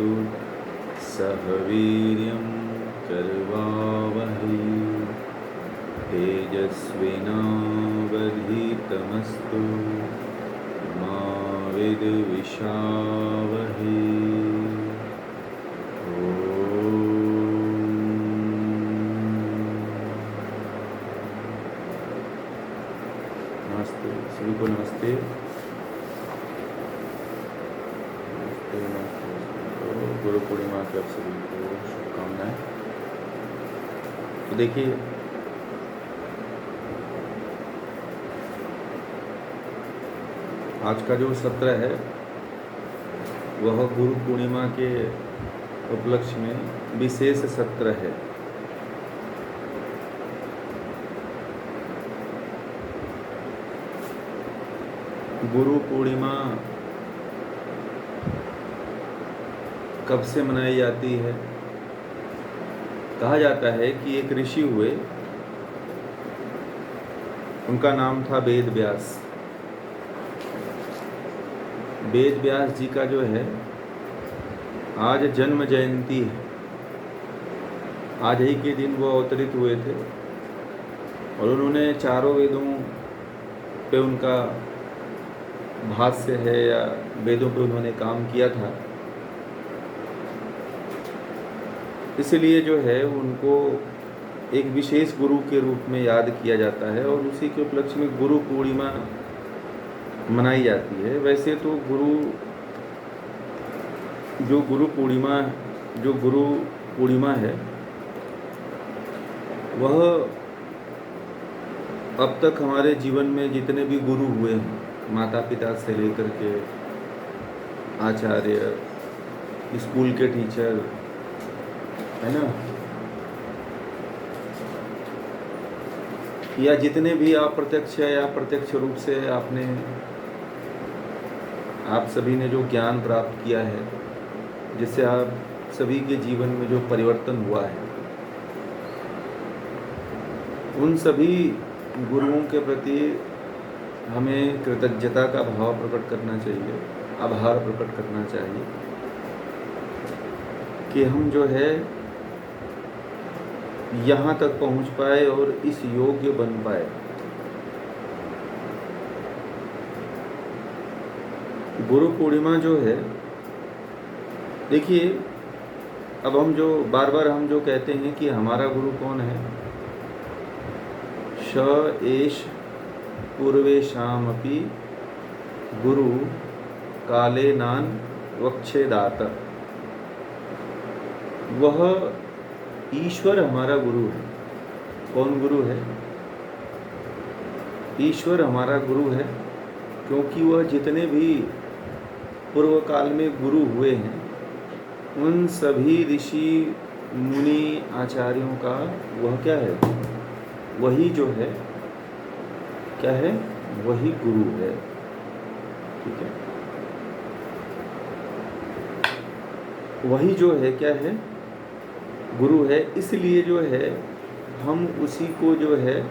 तत्सवितुर्वरेण्यं सह वीर्यं कर्वावहै तेजस्विनावधीतमस्तु मा विद्विषावहै। नमस्ते सभी को, नमस्ते। गुरु पूर्णिमा की आप सभी को शुभकामनाएं। तो देखिए, आज का जो सत्र है वह गुरु पूर्णिमा के उपलक्ष्य में विशेष सत्र है। गुरु पूर्णिमा कब से मनाई जाती है? कहा जाता है कि एक ऋषि हुए, उनका नाम था वेद व्यास। वेद व्यास जी का जो है आज जन्म जयंती है। आज ही के दिन वो अवतरित हुए थे और उन्होंने चारों वेदों पे उनका भाष्य है या वेदों पे उन्होंने काम किया था। इसलिए जो है उनको एक विशेष गुरु के रूप में याद किया जाता है और उसी के उपलक्ष्य में गुरु पूर्णिमा मनाई जाती है। वैसे तो गुरु पूर्णिमा है वह अब तक हमारे जीवन में जितने भी गुरु हुए हैं, माता पिता से लेकर के आचार्य, स्कूल के टीचर, है ना, या जितने भी अप्रत्यक्ष या प्रत्यक्ष रूप से आप सभी ने जो ज्ञान प्राप्त किया है, जिससे आप सभी के जीवन में जो परिवर्तन हुआ है, उन सभी गुरुओं के प्रति हमें कृतज्ञता का भाव प्रकट करना चाहिए, आभार प्रकट करना चाहिए कि हम जो है यहाँ तक पहुँच पाए और इस योग्य बन पाए। गुरु पूर्णिमा जो है, देखिए, अब हम जो बार बार हम जो कहते हैं कि हमारा गुरु कौन है, श एष पूर्वेशामपि गुरु काले नान वक्षेदात। वह ईश्वर हमारा गुरु है। कौन गुरु है? ईश्वर हमारा गुरु है, क्योंकि वह जितने भी पूर्व काल में गुरु हुए हैं, उन सभी ऋषि मुनि आचार्यों का वह क्या है? वही जो है क्या है? वही गुरु है। ठीक है, वही जो है क्या है? गुरु है। इसलिए जो है हम उसी को जो है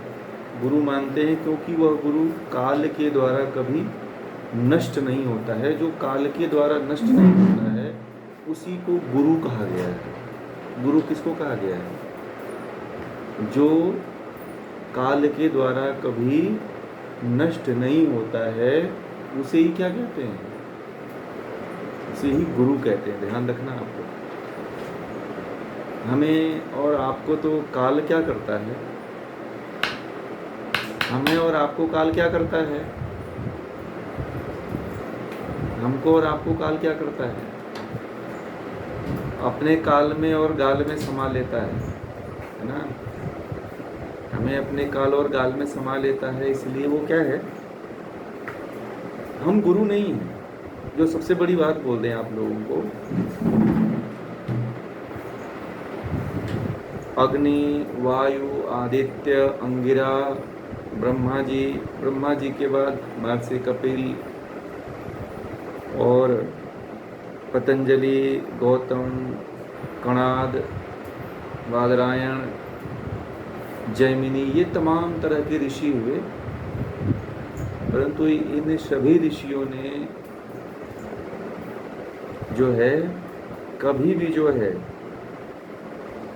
गुरु मानते हैं, क्योंकि वह गुरु काल के द्वारा कभी नष्ट नहीं होता है। जो काल के द्वारा नष्ट नहीं होता है उसी को गुरु कहा गया है। गुरु किसको कहा गया है? जो काल के द्वारा कभी नष्ट नहीं होता है उसे ही क्या कहते हैं? उसे ही गुरु कहते हैं। ध्यान रखना आपको। हमें और आपको तो काल क्या करता है? हमें और आपको काल क्या करता है? हमको और आपको काल क्या करता है? अपने काल में और गाल में समा लेता है ना? हमें अपने काल और गाल में समा लेता है, इसलिए वो क्या है? हम गुरु नहीं हैं। जो सबसे बड़ी बात बोल दें आप लोगों को, अग्नि, वायु, आदित्य, अंगिरा, ब्रह्मा जी के बाद महर्षि कपिल और पतंजलि, गौतम, कणाद, बादरायण, जैमिनी, ये तमाम तरह के ऋषि हुए। परंतु इन सभी ऋषियों ने जो है कभी भी जो है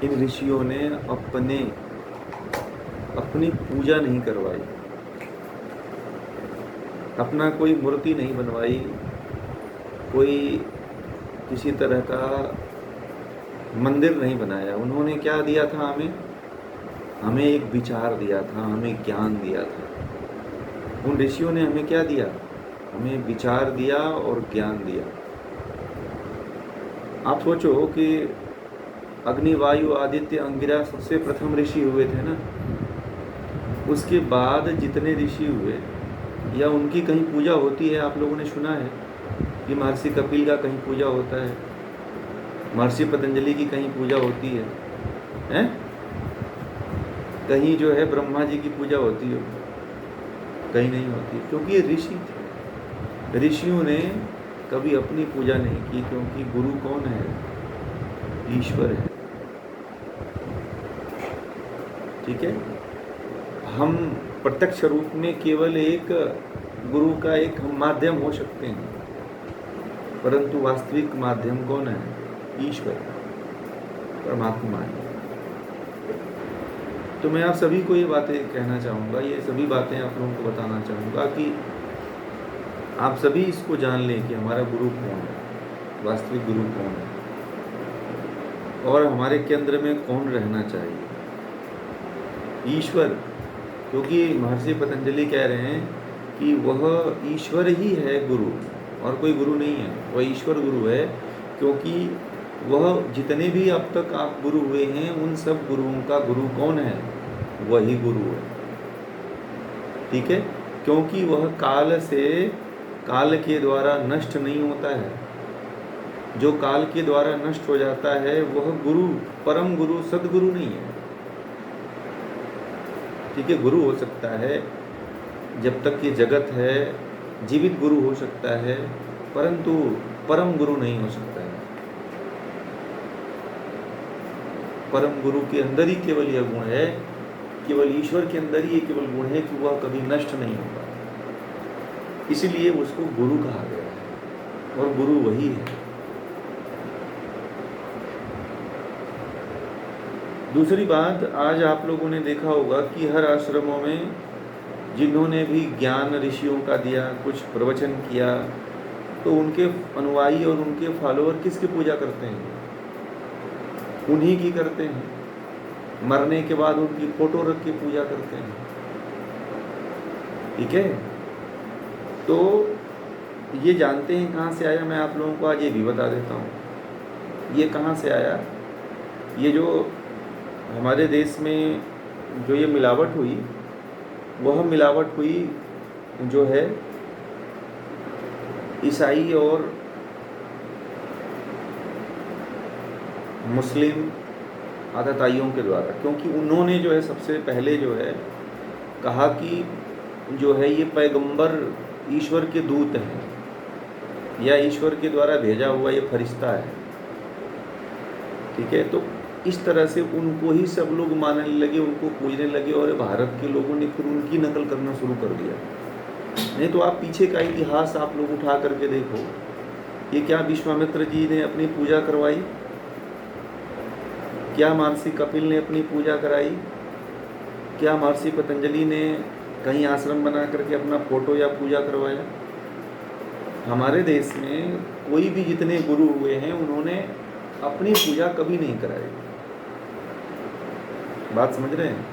इन ऋषियों ने अपनी पूजा नहीं करवाई, अपना कोई मूर्ति नहीं बनवाई, कोई किसी तरह का मंदिर नहीं बनाया। उन्होंने क्या दिया था हमें एक विचार दिया था, हमें ज्ञान दिया था। उन ऋषियों ने हमें क्या दिया? हमें विचार दिया और ज्ञान दिया। आप सोचो कि अग्नि, वायु, आदित्य, अंगिरा सबसे प्रथम ऋषि हुए थे ना। उसके बाद जितने ऋषि हुए, या उनकी कहीं पूजा होती है? आप लोगों ने सुना है कि महर्षि कपिल का कहीं पूजा होता है, महर्षि पतंजलि की कहीं पूजा होती है, हैं? कहीं जो है ब्रह्मा जी की पूजा होती है? कहीं नहीं होती, क्योंकि ये ऋषि थे। ऋषियों ने कभी अपनी पूजा नहीं की, क्योंकि गुरु कौन है? ईश्वर है। ठीक है, हम प्रत्यक्ष रूप में केवल एक गुरु का एक हम माध्यम हो सकते हैं, परंतु वास्तविक माध्यम कौन है? ईश्वर, परमात्मा है। तो मैं आप सभी को ये बातें कहना चाहूँगा, ये सभी बातें आप लोगों को बताना चाहूँगा कि आप सभी इसको जान लें कि हमारा गुरु कौन है, वास्तविक गुरु कौन है, और हमारे केंद्र में कौन रहना चाहिए। ईश्वर, क्योंकि महर्षि पतंजलि कह रहे हैं कि वह ईश्वर ही है गुरु, और कोई गुरु नहीं है, वह ईश्वर गुरु है। क्योंकि वह जितने भी अब तक आप गुरु हुए हैं, उन सब गुरुओं का गुरु कौन है? वही गुरु है। ठीक है, क्योंकि वह काल के द्वारा नष्ट नहीं होता है। जो काल के द्वारा नष्ट हो जाता है वह गुरु, परम गुरु, सदगुरु नहीं है। ठीक है, गुरु हो सकता है जब तक ये जगत है, जीवित गुरु हो सकता है, परंतु परम गुरु नहीं हो सकता है। परम गुरु के अंदर ही केवल यह गुण है, केवल ईश्वर के अंदर ही ये केवल गुण है कि वह कभी नष्ट नहीं होगा। इसलिए उसको गुरु कहा गया है, और गुरु वही है। दूसरी बात, आज आप लोगों ने देखा होगा कि हर आश्रमों में जिन्होंने भी ज्ञान ऋषियों का दिया, कुछ प्रवचन किया, तो उनके अनुयायी और उनके फॉलोअर किसकी पूजा करते हैं? उन्हीं की करते हैं। मरने के बाद उनकी फोटो रख के पूजा करते हैं। ठीक है, तो ये जानते हैं कहाँ से आया? मैं आप लोगों को आज ये भी बता देता हूँ ये कहाँ से आया। ये जो हमारे देश में जो ये मिलावट हुई, वह मिलावट हुई जो है ईसाई और मुस्लिम आतताइयों के द्वारा। क्योंकि उन्होंने जो है सबसे पहले जो है कहा कि जो है ये पैगंबर ईश्वर के दूत हैं, या ईश्वर के द्वारा भेजा हुआ ये फरिश्ता है। ठीक है, तो इस तरह से उनको ही सब लोग मानने लगे, उनको पूजने लगे, और भारत के लोगों ने फिर उनकी नकल करना शुरू कर दिया। नहीं तो आप पीछे का इतिहास आप लोग उठा करके देखो, ये क्या विश्वामित्र जी ने अपनी पूजा करवाई? क्या महर्षि कपिल ने अपनी पूजा कराई? क्या महर्षि पतंजलि ने कहीं आश्रम बना करके अपना फोटो या पूजा करवाया? हमारे देश में कोई भी जितने गुरु हुए हैं, उन्होंने अपनी पूजा कभी नहीं कराई। बात समझ रहे हैं?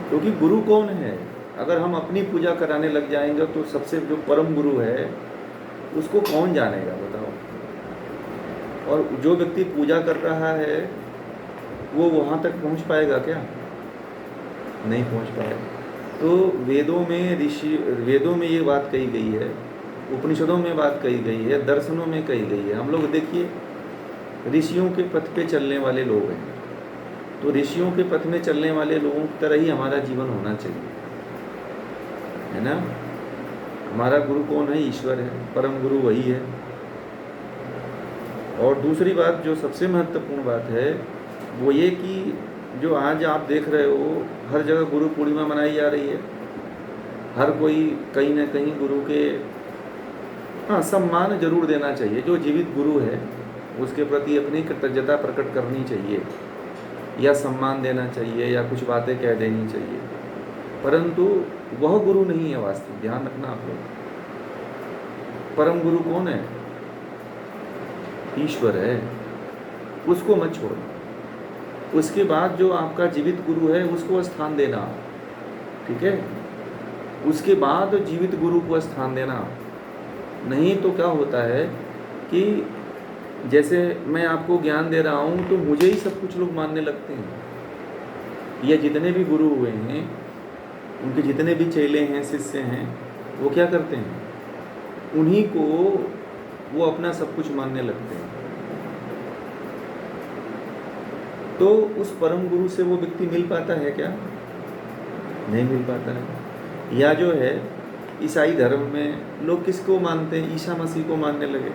क्योंकि गुरु कौन है? अगर हम अपनी पूजा कराने लग जाएंगे तो सबसे जो परम गुरु है उसको कौन जानेगा, बताओ? और जो व्यक्ति पूजा कर रहा है वो वहाँ तक पहुँच पाएगा क्या? नहीं पहुँच पाएगा। तो वेदों में ये बात कही गई है, उपनिषदों में बात कही गई है, दर्शनों में कही गई है। हम लोग देखिए, ऋषियों के पथ पे चलने वाले लोग हैं, तो ऋषियों के पथ में चलने वाले लोगों की तरह ही हमारा जीवन होना चाहिए, है ना? हमारा गुरु कौन है? ईश्वर है, परम गुरु वही है। और दूसरी बात जो सबसे महत्वपूर्ण बात है वो ये कि जो आज आप देख रहे हो, हर जगह गुरु पूर्णिमा मनाई जा रही है। हर कोई कहीं ना कहीं गुरु के सम्मान जरूर देना चाहिए। जो जीवित गुरु है उसके प्रति अपनी कृतज्ञता प्रकट करनी चाहिए, या सम्मान देना चाहिए, या कुछ बातें कह देनी चाहिए, परंतु वह गुरु नहीं है वास्तविक। ध्यान रखना आप लोग, परम गुरु कौन है? ईश्वर है, उसको मत छोड़ना। उसके बाद जो आपका जीवित गुरु है उसको स्थान देना, ठीक है? उसके बाद जीवित गुरु को स्थान देना। नहीं तो क्या होता है कि जैसे मैं आपको ज्ञान दे रहा हूँ तो मुझे ही सब कुछ लोग मानने लगते हैं, या जितने भी गुरु हुए हैं, उनके जितने भी चेले हैं, शिष्य हैं, वो क्या करते हैं? उन्हीं को वो अपना सब कुछ मानने लगते हैं। तो उस परम गुरु से वो व्यक्ति मिल पाता है क्या? नहीं मिल पाता है। या जो है ईसाई धर्म में लोग किसको मानते हैं? ईसा मसीह को मानने लगे।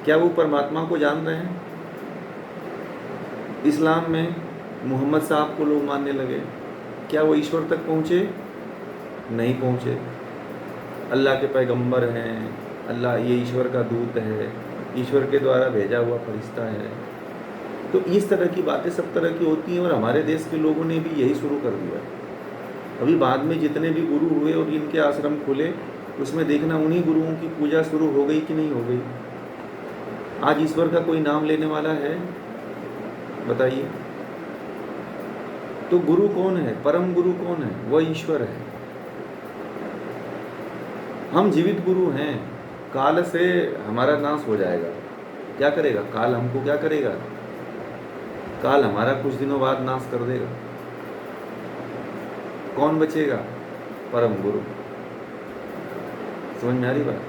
क्या वो परमात्मा को जान रहे हैं? इस्लाम में मोहम्मद साहब को लोग मानने लगे। क्या वो ईश्वर तक पहुँचे? नहीं पहुँचे। अल्लाह के पैगंबर हैं, अल्लाह ये ईश्वर का दूत है, ईश्वर के द्वारा भेजा हुआ फरिश्ता है। तो इस तरह की बातें सब तरह की होती हैं, और हमारे देश के लोगों ने भी यही शुरू कर दिया। अभी बाद में जितने भी गुरु हुए और इनके आश्रम खुले, उसमें देखना उन्हीं गुरुओं की पूजा शुरू हो गई कि नहीं हो गई। आज ईश्वर का कोई नाम लेने वाला है? बताइए। तो गुरु कौन है? परम गुरु कौन है? वह ईश्वर है। हम जीवित गुरु हैं। काल से हमारा नाश हो जाएगा। क्या करेगा काल? हमको क्या करेगा? काल हमारा कुछ दिनों बाद नाश कर देगा। कौन बचेगा? परम गुरु। समझ में आ रही बात?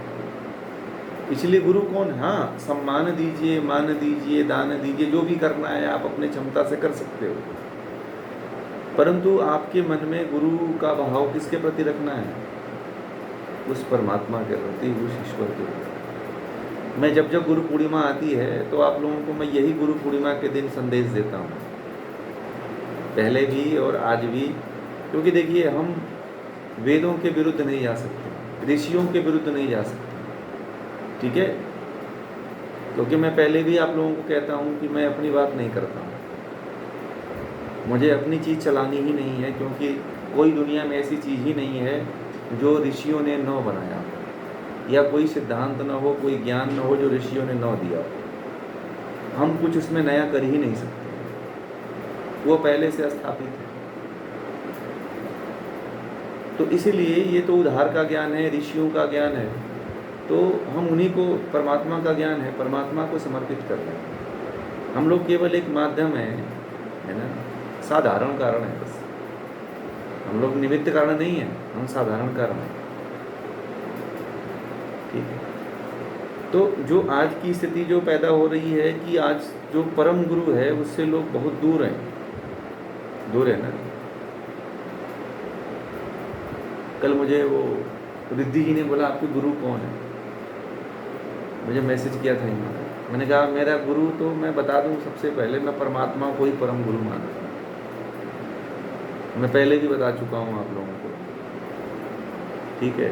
इसलिए गुरु कौन? हाँ, सम्मान दीजिए, मान दीजिए, दान दीजिए, जो भी करना है आप अपने क्षमता से कर सकते हो, परंतु आपके मन में गुरु का भाव किसके प्रति रखना है? उस परमात्मा के प्रति, उस ईश्वर के प्रति। मैं जब गुरु पूर्णिमा आती है तो आप लोगों को मैं यही गुरु पूर्णिमा के दिन संदेश देता हूँ, पहले भी और आज भी। क्योंकि देखिए, हम वेदों के विरुद्ध नहीं जा सकते, ऋषियों के विरुद्ध नहीं जा सकते, ठीक है? क्योंकि मैं पहले भी आप लोगों को कहता हूँ कि मैं अपनी बात नहीं करता हूँ, मुझे अपनी चीज़ चलानी ही नहीं है, क्योंकि कोई दुनिया में ऐसी चीज़ ही नहीं है जो ऋषियों ने न बनाया, या कोई सिद्धांत न हो, कोई ज्ञान न हो जो ऋषियों ने न दिया। हम कुछ उसमें नया कर ही नहीं सकते, वो पहले से स्थापित है। तो इसीलिए ये तो उद्धार का ज्ञान है, ऋषियों का ज्ञान है, तो हम उन्हीं को, परमात्मा का ज्ञान है, परमात्मा को समर्पित कर रहे हैं। हम लोग केवल एक माध्यम है ना, साधारण कारण है बस। हम लोग निमित्त कारण नहीं है, हम साधारण कारण हैं, ठीक है? तो जो आज की स्थिति जो पैदा हो रही है कि आज जो परम गुरु है उससे लोग बहुत दूर हैं, दूर है ना। कल मुझे वो रिद्धि जी ने बोला, आपके गुरु कौन है? मुझे मैसेज किया था इन्होंने। मैंने कहा मेरा गुरु तो मैं बता दूं, सबसे पहले मैं परमात्मा को ही परम गुरु मानता हूँ। मैं पहले भी बता चुका हूँ आप लोगों को, ठीक है?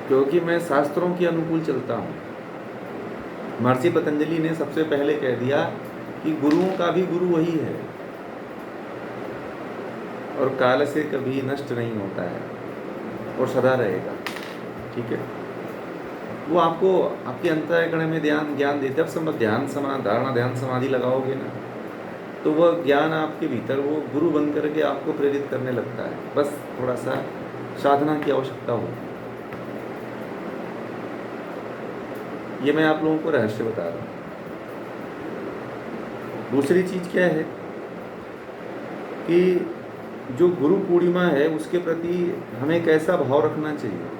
क्योंकि मैं शास्त्रों के अनुकूल चलता हूँ। महर्षि पतंजलि ने सबसे पहले कह दिया कि गुरुओं का भी गुरु वही है, और काल से कभी नष्ट नहीं होता है और सदा रहेगा, ठीक है? वो आपको आपके अंतःकरण में ज्ञान देते। जब सब ध्यान धारणा ध्यान समाधि लगाओगे ना, तो वह ज्ञान आपके भीतर वो गुरु बन करके आपको प्रेरित करने लगता है। बस थोड़ा सा साधना की आवश्यकता होती है। ये मैं आप लोगों को रहस्य बता रहा हूँ। दूसरी चीज़ क्या है कि जो गुरु पूर्णिमा है उसके प्रति हमें कैसा भाव रखना चाहिए।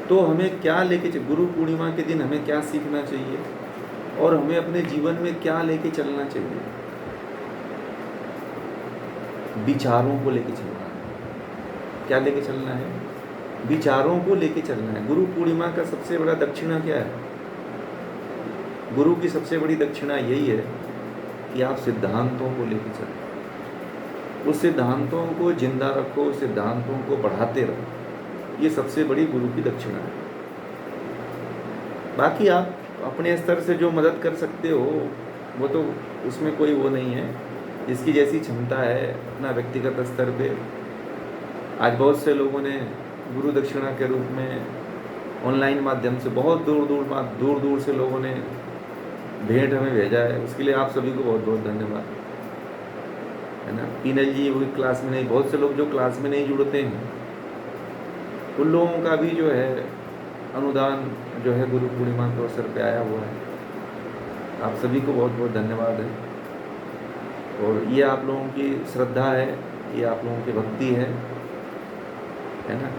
तो हमें क्या लेके, गुरु पूर्णिमा के दिन हमें क्या सीखना चाहिए और हमें अपने जीवन में क्या लेके चलना चाहिए। विचारों को लेके चलना है। क्या लेके चलना है? विचारों को लेके चलना है। गुरु पूर्णिमा का सबसे बड़ा दक्षिणा क्या है? गुरु की सबसे बड़ी दक्षिणा यही है कि आप सिद्धांतों को लेके चलो, उस सिद्धांतों को जिंदा रखो, उस सिद्धांतों को बढ़ाते रहो। ये सबसे बड़ी गुरु की दक्षिणा है। बाकी आप अपने स्तर से जो मदद कर सकते हो वो तो उसमें कोई वो नहीं है, जिसकी जैसी क्षमता है अपना व्यक्तिगत स्तर पे। आज बहुत से लोगों ने गुरु दक्षिणा के रूप में ऑनलाइन माध्यम से बहुत दूर दूर से लोगों ने भेंट हमें भेजा है, उसके लिए आप सभी को बहुत बहुत धन्यवाद, है ना। पीनल जी वही क्लास में नहीं, बहुत से लोग जो क्लास में नहीं जुड़ते हैं उन लोगों का भी जो है अनुदान जो है गुरु पूर्णिमा के अवसर पे आया हुआ है। आप सभी को बहुत बहुत धन्यवाद है, और ये आप लोगों की श्रद्धा है, ये आप लोगों की भक्ति है ना।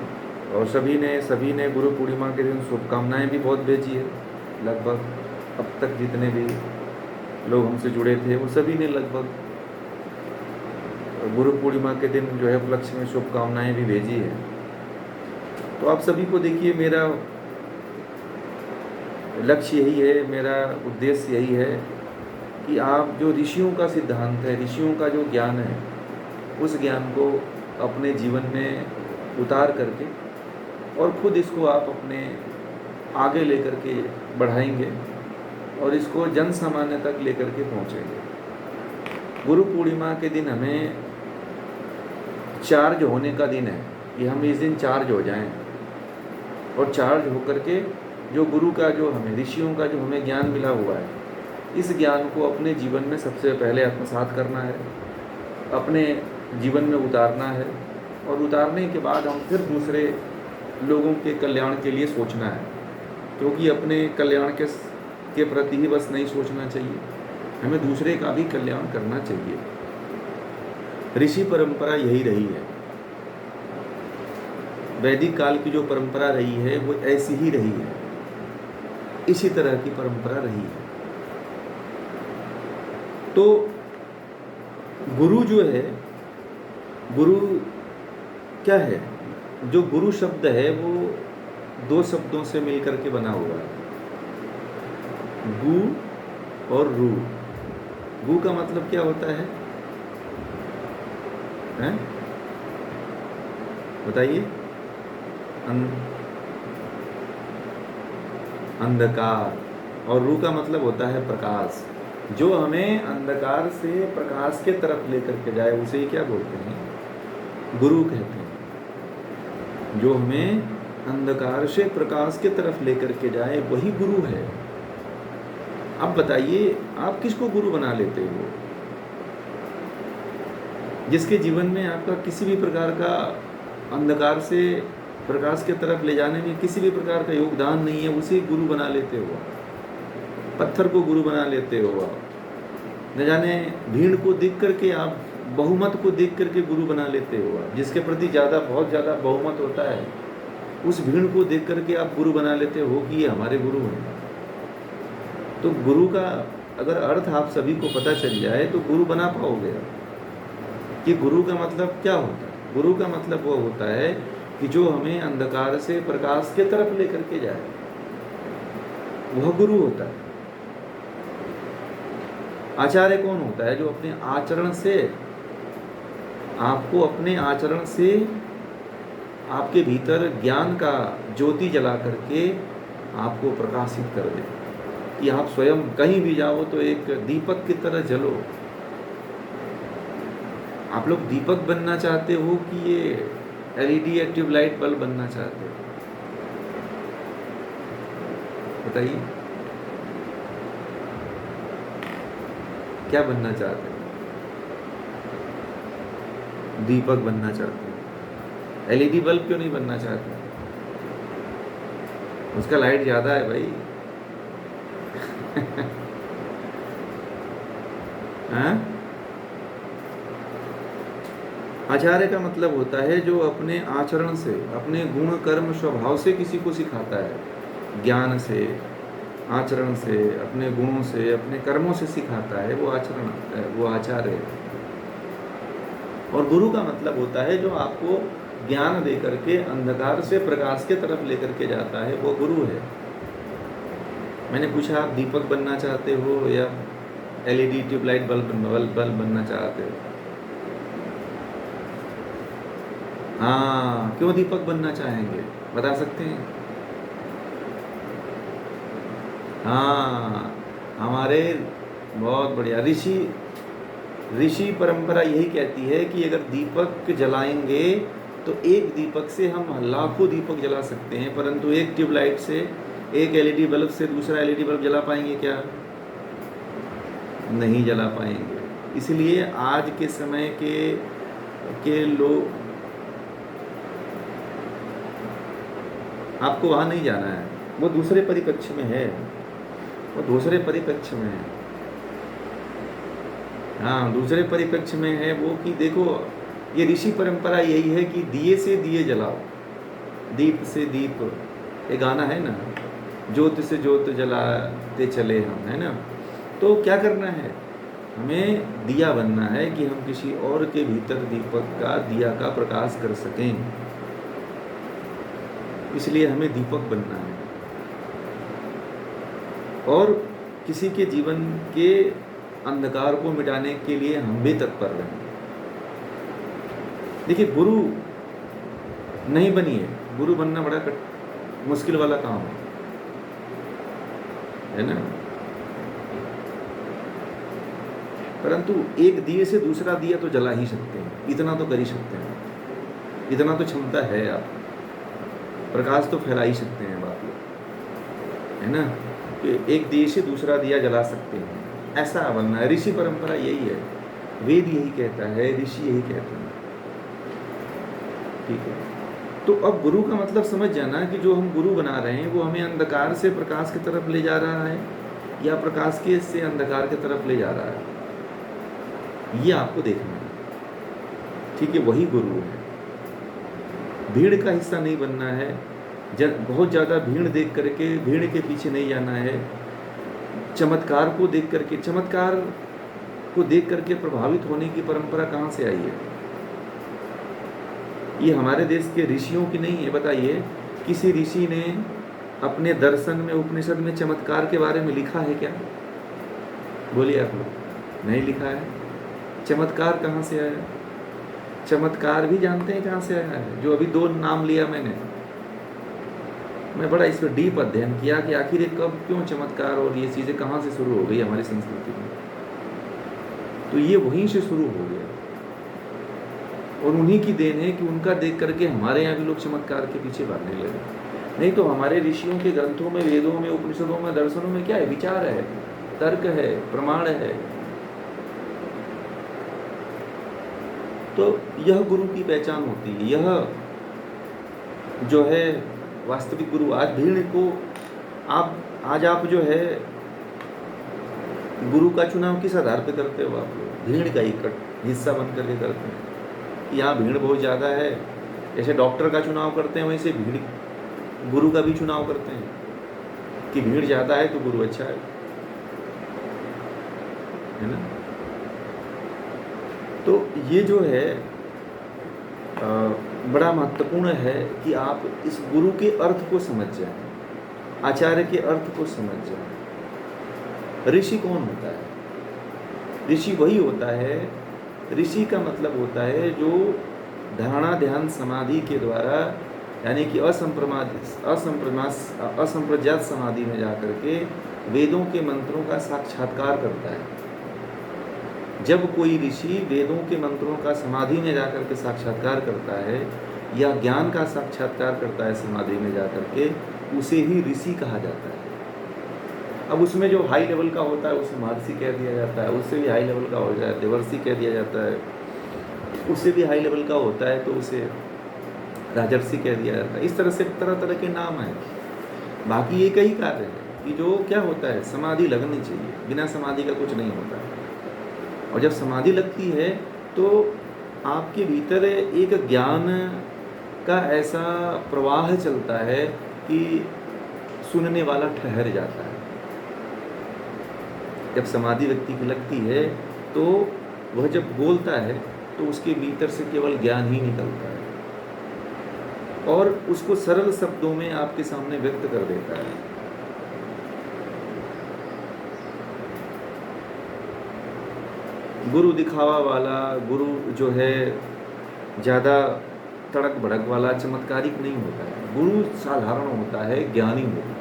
और सभी ने गुरु पूर्णिमा के दिन शुभकामनाएं भी बहुत भेजी है। लगभग अब तक जितने भी लोग हमसे जुड़े थे वो सभी ने लगभग गुरु पूर्णिमा के दिन जो है उपलक्ष्य में शुभकामनाएं भी भेजी है। तो आप सभी को देखिए, मेरा लक्ष्य यही है, मेरा उद्देश्य यही है कि आप जो ऋषियों का सिद्धांत है, ऋषियों का जो ज्ञान है, उस ज्ञान को अपने जीवन में उतार करके और खुद इसको आप अपने आगे लेकर के बढ़ाएंगे और इसको जन सामान्य तक लेकर के पहुंचेंगे। गुरु पूर्णिमा के दिन हमें चार्ज होने का दिन है कि हम इस दिन चार्ज हो जाएं, और चार्ज होकर के जो गुरु का जो हमें ऋषियों का जो हमें ज्ञान मिला हुआ है, इस ज्ञान को अपने जीवन में सबसे पहले आत्मसात करना है, अपने जीवन में उतारना है, और उतारने के बाद हम फिर दूसरे लोगों के कल्याण के लिए सोचना है, क्योंकि अपने कल्याण के प्रति ही बस नहीं सोचना चाहिए, हमें दूसरे का भी कल्याण करना चाहिए। ऋषि परंपरा यही रही है, वैदिक काल की जो परंपरा रही है वो ऐसी ही रही है, इसी तरह की परंपरा रही है। तो गुरु जो है, गुरु क्या है? जो गुरु शब्द है वो दो शब्दों से मिलकर के बना हुआ है, गु और रू। गु का मतलब क्या होता है? बताइए। अंधकार। और रू का मतलब होता है प्रकाश। जो हमें अंधकार से प्रकाश के तरफ लेकर के जाए उसे ही क्या बोलते हैं? गुरु कहते हैं। जो हमें अंधकार से प्रकाश के तरफ लेकर के जाए वही गुरु है। अब बताइए, आप किसको गुरु बना लेते हो? जिसके जीवन में आपका किसी भी प्रकार का अंधकार से प्रकाश के तरफ ले जाने में किसी भी प्रकार का योगदान नहीं है, उसे गुरु बना लेते हो। पत्थर को गुरु बना लेते हो आप। न जाने भीड़ को देख करके आप, बहुमत को देख करके गुरु बना लेते हो आप। जिसके प्रति बहुत ज़्यादा बहुमत होता है, उस भीड़ को देख करके आप गुरु बना लेते हो कि ये हमारे गुरु हैं। तो गुरु का अगर अर्थ आप सभी को पता चल जाए तो गुरु बना पाओगे कि गुरु का मतलब क्या होता है। गुरु का मतलब वो होता है कि जो हमें अंधकार से प्रकाश के तरफ लेकर के जाए, वह गुरु होता है। आचार्य कौन होता है? जो अपने आचरण से आपको, अपने आचरण से आपके भीतर ज्ञान का ज्योति जला करके आपको प्रकाशित कर दे, कि आप स्वयं कहीं भी जाओ तो एक दीपक की तरह जलो। आप लोग दीपक बनना चाहते हो कि ये एलईडी या ट्यूबलाइट बल्ब बनना चाहते हो? बताइए, क्या बनना चाहते हो? दीपक बनना चाहते हो। एलईडी बल्ब क्यों नहीं बनना चाहते? उसका लाइट ज़्यादा है भाई। हाँ? आचार्य का मतलब होता है जो अपने आचरण से, अपने गुण कर्म स्वभाव से किसी को सिखाता है। ज्ञान से, आचरण से, अपने गुणों से, अपने कर्मों से सिखाता है, वो आचरण, वो आचार्य है। और गुरु का मतलब होता है जो आपको ज्ञान दे करके अंधकार से प्रकाश के तरफ लेकर के जाता है, वो गुरु है। मैंने पूछा, आप दीपक बनना चाहते हो या एलईडी ट्यूबलाइट बल्ब बनना चाहते हो? हाँ, क्यों दीपक बनना चाहेंगे? बता सकते हैं? हाँ, हमारे बहुत बढ़िया ऋषि परंपरा यही कहती है कि अगर दीपक जलाएंगे तो एक दीपक से हम लाखों दीपक जला सकते हैं, परंतु एक ट्यूबलाइट से, एक एलईडी बल्ब से दूसरा एलईडी बल्ब जला पाएंगे क्या? नहीं जला पाएंगे। इसलिए आज के समय के लोग, आपको वहाँ नहीं जाना है, वो दूसरे परिप्रेक्ष्य में है, वो दूसरे परिप्रेक्ष्य में है। हाँ, दूसरे परिप्रेक्ष्य में है वो कि देखो, ये ऋषि परंपरा यही है कि दिए से दिए जलाओ, दीप से दीप, ये गाना है ना, ज्योत से ज्योत जलाते चले हम, है ना। तो क्या करना है, हमें दिया बनना है कि हम किसी और के भीतर दीपक का, दिया का प्रकाश कर सकें। इसलिए हमें दीपक बनना है और किसी के जीवन के अंधकार को मिटाने के लिए हम भी तत्पर रहें। देखिए, गुरु नहीं बनिए, गुरु बनना बड़ा मुश्किल वाला काम है ना, परंतु एक दिए से दूसरा दिया तो जला ही सकते हैं, इतना तो कर ही सकते हैं, इतना तो क्षमता है, आप प्रकाश तो फैला ही सकते हैं बाप लोग, है ना, कि एक दिए से दूसरा दिया जला सकते हैं, ऐसा बनना है। ऋषि परंपरा यही है, वेद यही कहता है, ऋषि यही कहते हैं, ठीक है। तो अब गुरु का मतलब समझ जाना कि जो हम गुरु बना रहे हैं वो हमें अंधकार से प्रकाश की तरफ ले जा रहा है या प्रकाश के से अंधकार की तरफ ले जा रहा है, ये आपको देखना है, ठीक है। वही गुरु है, भीड़ का हिस्सा नहीं बनना है, बहुत ज़्यादा भीड़ देख करके भीड़ के पीछे नहीं जाना है, चमत्कार को देख करके प्रभावित होने की परंपरा कहाँ से आई है? ये हमारे देश के ऋषियों की नहीं है। बताइए, किसी ऋषि ने अपने दर्शन में, उपनिषद में चमत्कार के बारे में लिखा है क्या? बोलिए आप लोग, नहीं लिखा है। चमत्कार कहाँ से आया? चमत्कार भी जानते हैं कहाँ से आया है? जो अभी 2 नाम लिया मैं बड़ा इस पर डीप अध्ययन किया कि आखिर कब, क्यों चमत्कार और ये चीज़ें कहाँ से शुरू हो गई हमारी संस्कृति में। तो ये वहीं से शुरू हो गया और उन्हीं की देन है कि उनका देख करके हमारे यहाँ भी लोग चमत्कार के पीछे भागने लगे। नहीं तो हमारे ऋषियों के ग्रंथों में, वेदों में, उपनिषदों में, दर्शनों में क्या है? विचार है, तर्क है, प्रमाण है। तो यह गुरु की पहचान होती है, यह जो है वास्तविक गुरु। आज भीड़ को आज आप जो है गुरु का चुनाव किस आधार पे करते हो? आप लोग भीड़ का ही हिस्सा बन करके करते हैं। यहाँ भीड़ बहुत ज़्यादा है, जैसे डॉक्टर का चुनाव करते हैं वैसे गुरु का भी चुनाव करते हैं कि भीड़ ज़्यादा है तो गुरु अच्छा है ना। तो ये जो है बड़ा महत्वपूर्ण है कि आप इस गुरु के अर्थ को समझ जाएं, आचार्य के अर्थ को समझ जाएं। ऋषि कौन होता है? ऋषि वही होता है, ऋषि का मतलब होता है जो धारणा, ध्यान, समाधि के द्वारा, यानी कि असंप्रज्ञात समाधि में जाकर के वेदों के मंत्रों का साक्षात्कार करता है। जब कोई ऋषि वेदों के मंत्रों का समाधि में जाकर के साक्षात्कार करता है या ज्ञान का साक्षात्कार करता है समाधि में जाकर के, उसे ही ऋषि कहा जाता है। अब उसमें जो हाई लेवल का होता है उसे महर्षि कह दिया जाता है, उससे भी हाई लेवल का हो जाए देवर्षि कह दिया जाता है, उससे भी हाई लेवल का होता है तो उसे राजर्षि कह दिया जाता है। इस तरह से तरह तरह के नाम हैं। बाकी एक ही कार्य है कि जो क्या होता है, समाधि लगनी चाहिए, बिना समाधि का कुछ नहीं होता है। और जब समाधि लगती है तो आपके भीतर एक ज्ञान का ऐसा प्रवाह चलता है कि सुनने वाला ठहर जाता है। जब समाधि व्यक्ति की लगती है तो वह जब बोलता है तो उसके भीतर से केवल ज्ञान ही निकलता है और उसको सरल शब्दों में आपके सामने व्यक्त कर देता है। गुरु दिखावा वाला, गुरु जो है ज़्यादा तड़क भड़क वाला, चमत्कारिक नहीं होता है। गुरु साधारण होता है, ज्ञानी होता है।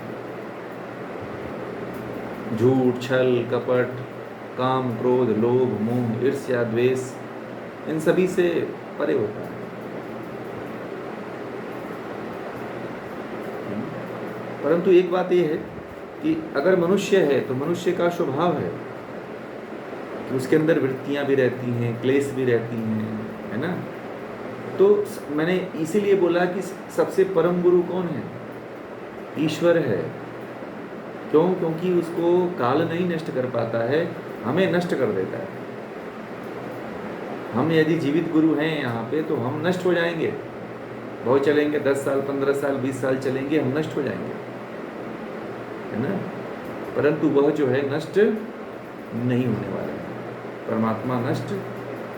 झूठ, छल, कपट, काम, क्रोध, लोभ, मोह, ईर्ष्या, द्वेष, इन सभी से परे होता है। परंतु एक बात यह है कि अगर मनुष्य है तो मनुष्य का स्वभाव है कि उसके अंदर वृत्तियां भी रहती हैं, क्लेश भी रहती हैं, है ना। तो मैंने इसीलिए बोला कि सबसे परम गुरु कौन है? ईश्वर है। क्यों? क्योंकि उसको काल नहीं नष्ट कर पाता है, हमें नष्ट कर देता है। हम यदि जीवित गुरु हैं यहाँ पे तो हम नष्ट हो जाएंगे, बहुत चलेंगे, 10 साल, 15 साल, 20 साल चलेंगे, हम नष्ट हो जाएंगे, है ना। परंतु वह जो है नष्ट नहीं होने वाला है, परमात्मा नष्ट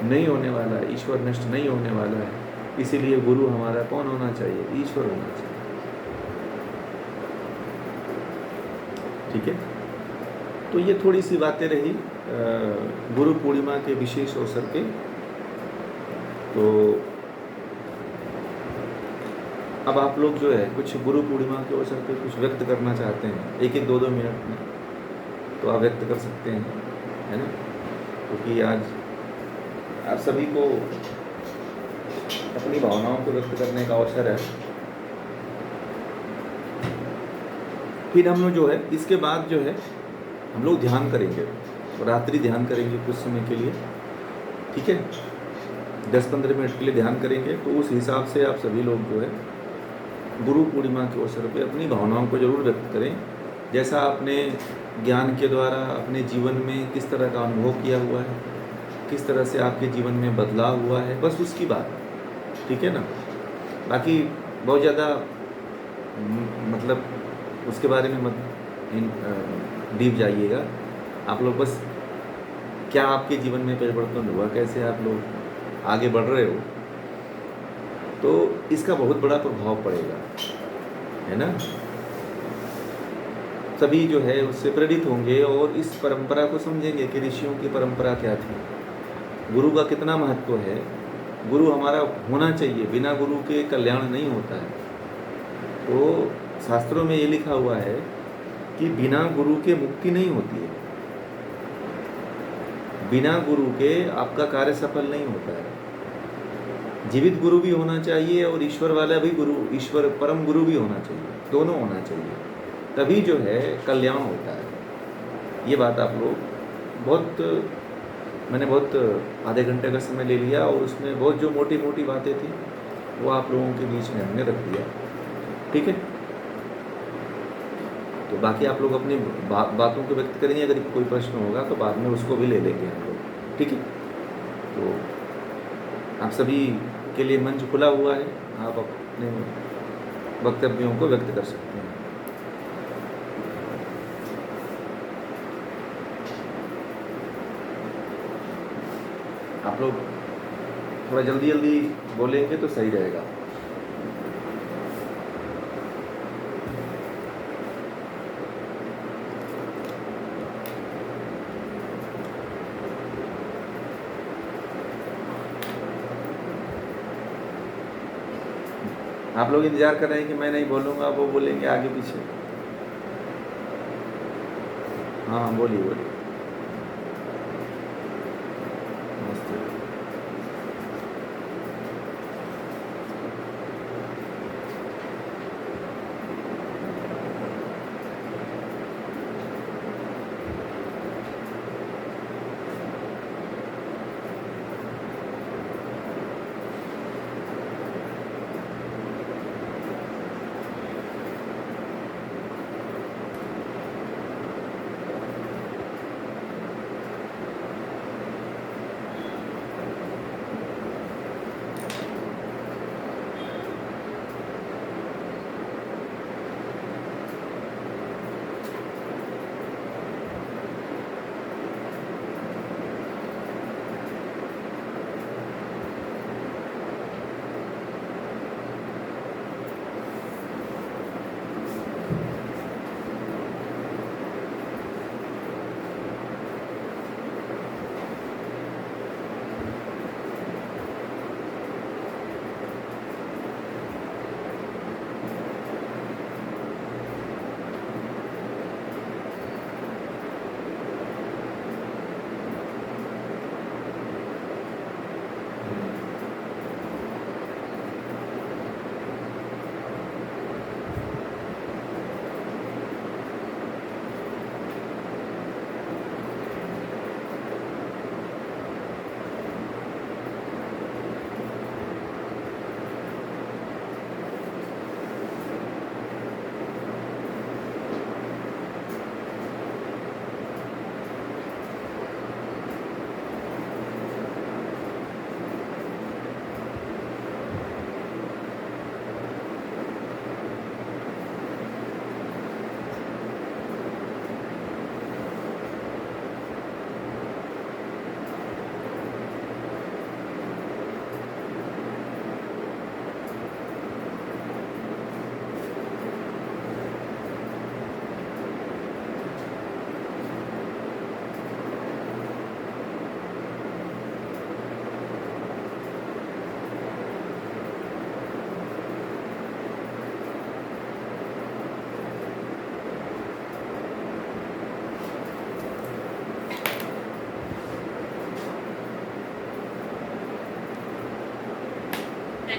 नहीं होने वाला है, ईश्वर नष्ट नहीं होने वाला है। इसीलिए गुरु हमारा कौन होना चाहिए? ईश्वर होना चाहिए। ठीक है। तो ये थोड़ी सी बातें रही गुरु पूर्णिमा के विशेष अवसर पे। तो अब आप लोग जो है कुछ गुरु पूर्णिमा के अवसर पे कुछ व्यक्त करना चाहते हैं, एक एक 2-2 मिनट में, तो आप व्यक्त कर सकते हैं, है ना। क्योंकि आज आप सभी को अपनी भावनाओं को व्यक्त करने का अवसर है। फिर हम लोग जो है इसके बाद जो है हम लोग ध्यान करेंगे, रात्रि ध्यान करेंगे कुछ समय के लिए, ठीक है, 10-15 मिनट के लिए ध्यान करेंगे। तो उस हिसाब से आप सभी लोग जो है गुरु पूर्णिमा के अवसर पे अपनी भावनाओं को जरूर व्यक्त करें, जैसा आपने ज्ञान के द्वारा अपने जीवन में किस तरह का अनुभव किया हुआ है, किस तरह से आपके जीवन में बदलाव हुआ है, बस उसकी बात, ठीक है ना। बाकी बहुत ज़्यादा मतलब उसके बारे में मत डीप जाइएगा। आप लोग बस क्या आपके जीवन में परिवर्तन हुआ, कैसे आप लोग आगे बढ़ रहे हो, तो इसका बहुत बड़ा प्रभाव पड़ेगा, है ना। सभी जो है उससे प्रेरित होंगे और इस परंपरा को समझेंगे कि ऋषियों की परंपरा क्या थी, गुरु का कितना महत्व है। गुरु हमारा होना चाहिए, बिना गुरु के कल्याण नहीं होता है। तो शास्त्रों में ये लिखा हुआ है कि बिना गुरु के मुक्ति नहीं होती है, बिना गुरु के आपका कार्य सफल नहीं होता है। जीवित गुरु भी होना चाहिए और ईश्वर वाला भी गुरु, ईश्वर परम गुरु भी होना चाहिए, दोनों होना चाहिए, तभी जो है कल्याण होता है। ये बात आप लोग मैंने बहुत आधे घंटे का समय ले लिया और उसमें बहुत जो मोटी मोटी बातें थी वो आप लोगों के बीच में हमने रख दिया, ठीक है। तो बाकी आप लोग अपनी बातों को व्यक्त करेंगे, अगर कोई प्रश्न होगा तो बाद में उसको भी ले लेंगे हम लोग, ठीक है। तो आप सभी के लिए मंच खुला हुआ है, आप अपने वक्तव्यों को व्यक्त कर सकते हैं। आप लोग थोड़ा जल्दी जल्दी बोलेंगे तो सही रहेगा। आप लोग इंतजार कर रहे हैं कि मैं नहीं बोलूँगा, वो बोलेंगे आगे पीछे। हाँ बोलिए बोलिए। नमस्ते।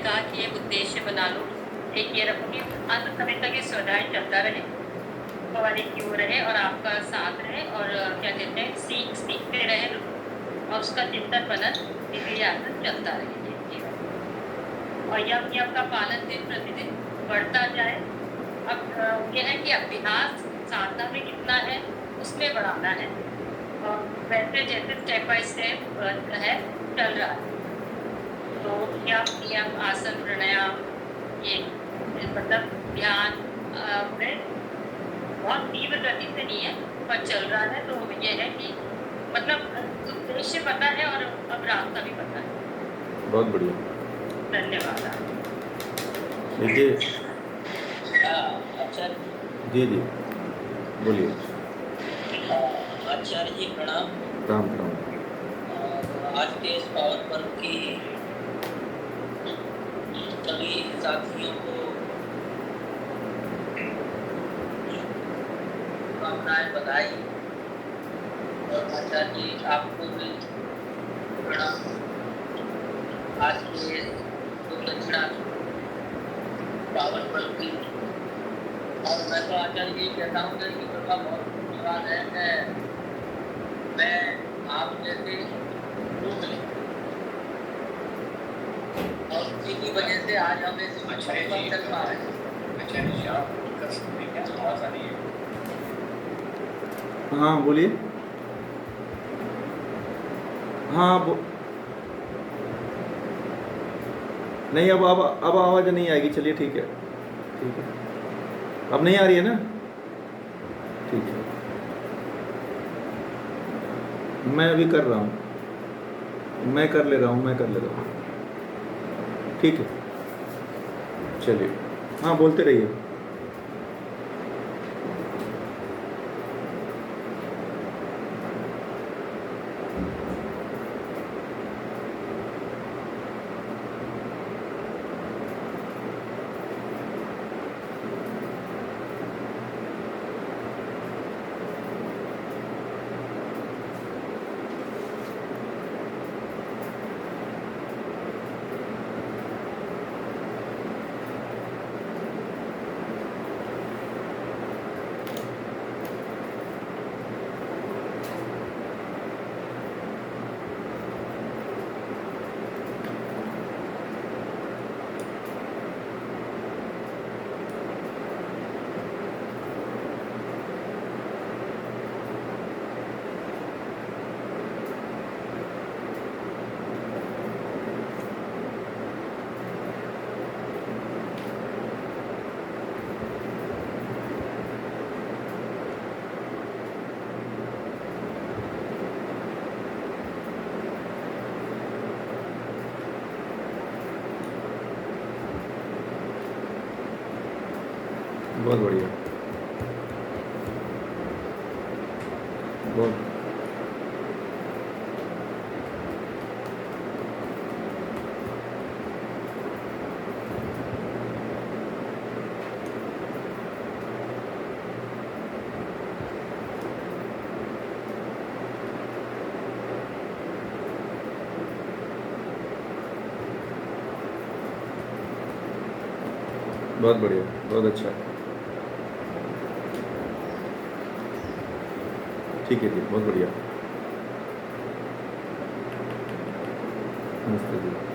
कहा कि एक उद्देश्य बना लो, एक ये रखो कि अंत समय तक ये स्वाध्याय चलता रहे, हमारी क्यों रहे और आपका साथ रहे, और क्या कहते हैं सीखते रहे लोग, और उसका चिंतन मनन विधियासन चलता रहे जीवन, और यम नियम का पालन दिन प्रतिदिन बढ़ता जाए। अब यह है कि अभ्यास साधना में कितना है उसमें बढ़ाना है, और वैसे जैसे स्टेप बाय स्टेप है चल रहा है। तो यम नियम आसन प्राणायाम ये मतलब ध्यान में बहुत तीव्र गति से नहीं है पर चल रहा है। तो ये है कि मतलब उद्देश्य पता है और अब रास्ता भी पता है। बहुत बढ़िया, धन्यवाद। देखिए आचार्य जी जी बोलिए। आचार्य जी प्रणाम। राम राम। आज के इस पावन पर्व की सभी साथियों को शुभकामनाएं, बधाई, और आचार्य जी आपको भी प्रणाम। आज के दक्षिणा पावन पर्व की, और मैं तो आचार्य जी कहता हूँ कि कृपा बहुत धन्यवाद है। मैं आप जैसे लोग हैं और उसी की वजह से आज हम इस चल पा रहे हैं। हाँ बोलिए। हाँ नहीं, अब आवाज़ नहीं आएगी। चलिए ठीक है, ठीक है। अब नहीं आ रही है ना? ठीक है, मैं अभी कर रहा हूँ, मैं कर ले रहा हूँ। ठीक है, चलिए। हाँ बोलते रहिए। बहुत बढ़िया, बहुत बहुत बढ़िया, बहुत अच्छा। ठीक है जी, बहुत बढ़िया। नमस्ते जी।